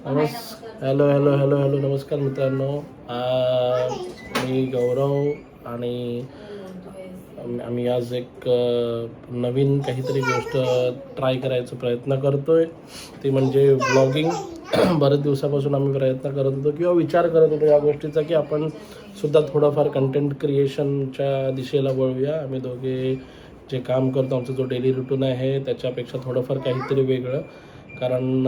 Hello hello hello hello नमस्कार मित्रांनो. मी गौरव आणि आम्ही आज एक नवीन काहीतरी गोष्ट ट्राय करायचा प्रयत्न करतोय, ती म्हणजे व्लॉगिंग. बरेच दिवसापासून आम्ही प्रयत्न करत होतो किंवा विचार करत होतो या गोष्टीचा की आपण सुद्धा थोडंफार कंटेंट क्रिएशनच्या दिशेला वळूया. आम्ही दोघे जे काम करतो, आमचं जो डेली रुटीन आहे त्याच्यापेक्षा थोडंफार काहीतरी वेगळं. कारण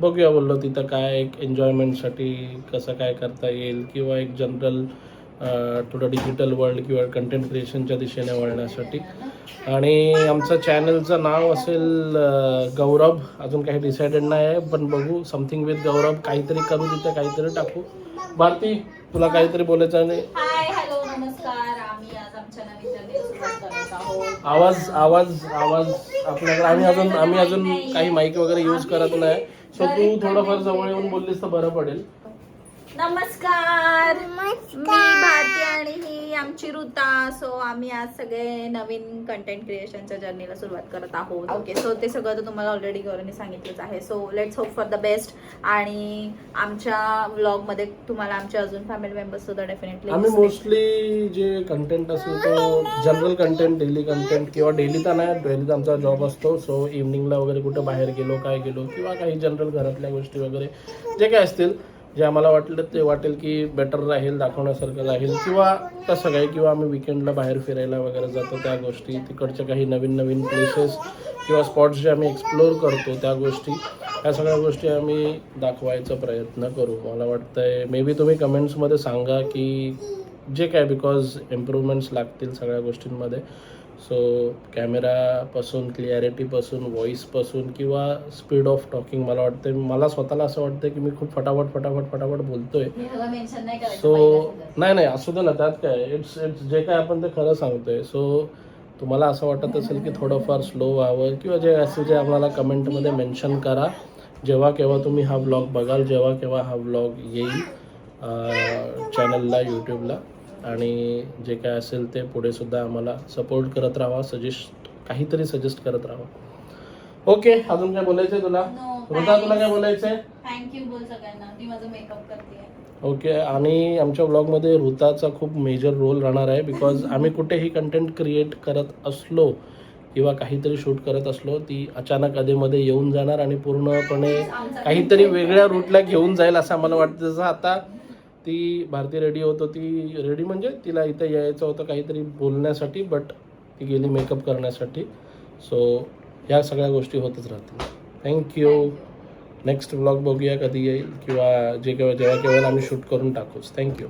बघूया बोललो तिथं काय एक एन्जॉयमेंटसाठी कसं काय करता येईल किंवा एक जनरल थोडं डिजिटल वर्ल्ड किंवा कंटेंट क्रिएशनच्या दिशेने वळण्यासाठी. आणि आमचं चॅनलचं नाव असेल गौरव. अजून काही डिसाइडेड नाही आहे, पण बघू. समथिंग विथ गौरव काहीतरी करू, तिथे काहीतरी टाकू. भारती, तुला काहीतरी बोलायचं आहे? हाय हॅलो नमस्कार. आम्ही आज आमच्या नवीन जर्नीला सुरुवात करत आहोत. आवाज आवाज आवाज आपल्याकडे आम्ही अजून काही माईक वगैरे यूज करत नाही. सो तू थोडंफार जवळ येऊन बोललीस तर बरं पडेल. नमस्कार, मी भारती आणि ही आमची ऋता. सो आम्ही आज सगळे नवीन कंटेंट क्रिएशनच्या जर्नीला सुरुवात करत आहोत. ओके, सो ते सगळं तर तुम्हाला ऑलरेडी गौरवने सांगितलंच आहे. So let's hope for the best. आणि आमच्या व्लॉगमध्ये तुम्हाला आमचे अजून फॅमिली मेंबर्स सुद्धा डेफिनेटली. आम्ही मोस्टली जे कंटेंट असेल तो जनरल कंटेंट, डेली कंटेंट किंवा डेली तर नाही, डेली तर आमचा जॉब असतो. सो इव्हनिंगला वगैरे कुठे बाहेर गेलो, काय गेलो किंवा काही जनरल घरातल्या गोष्टी वगैरे जे काय असतील, जे आम्हाला वाटेल की बेटर राहील, दाखवण्यासारखं राहील किंवा तसं काही, किंवा आम्ही विकेंडला बाहेर फिरायला वगैरे जातो त्या गोष्टी, तिकडच्या काही नवीन नवीन प्लेसेस किंवा स्पॉट्स जे आम्ही एक्सप्लोअर करतो त्या गोष्टी, ह्या सगळ्या गोष्टी आम्ही दाखवायचा प्रयत्न करू. मला वाटतंय मे बी तुम्ही कमेंट्समध्ये सांगा की जे काय, बिकॉज इम्प्रूव्हमेंट्स लागतील सगळ्या गोष्टींमध्ये. सो कॅमेरापासून, क्लिअरिटीपासून, व्हॉईसपासून किंवा स्पीड ऑफ टॉकिंग, मला वाटतं, मला स्वतःला असं वाटतं की मी खूप फटाफट बोलतोय. सो नाही असू दे ना, त्यात काय, इट्स जे काय आपण ते खरं सांगतोय. सो तुम्हाला असं वाटत असेल की थोडंफार स्लो व्हावं किंवा जे असेल, जे आम्हाला कमेंटमध्ये मेन्शन करा जेव्हा केव्हा तुम्ही हा व्लॉग बघाल, जेव्हा केव्हा हा व्लॉग येईल चॅनलला, यूट्यूबला. आणि जे काय असेल ते पुढे सुद्धा आम्हाला सपोर्ट करत राहा, काहीतरी सजेस्ट करत राहा. ओके, अजून काय बोलायचंय तुला? ऋता, तुला काय बोलायचंय? थँक्यू बोल सगळ्यांना. मी माझं मेकअप करते. ओके. आणि आमच्या व्लॉगमध्ये ऋताचा खूप मेजर रोल राहणार आहे, बिकॉज आम्ही कुठेही कंटेंट क्रिएट करत असलो किंवा काहीतरी शूट करत असलो, ती अचानक अधेमध्ये येऊन जाणार आणि पूर्णपणे काहीतरी वेगळ्या रूटला घेऊन जाईल असं आम्हाला वाटतं. जसं आता ती भारती रेडी होत होती, रेडी म्हणजे तिला इथं यायचं होतं काहीतरी बोलण्यासाठी, बट ती गेली मेकअप करण्यासाठी. सो ह्या सगळ्या गोष्टी होतच राहतील. थँक्यू. नेक्स्ट व्लॉग बघूया कधी येईल किंवा जेव्हा केव्हा आम्ही शूट करून टाकूच. थँक्यू.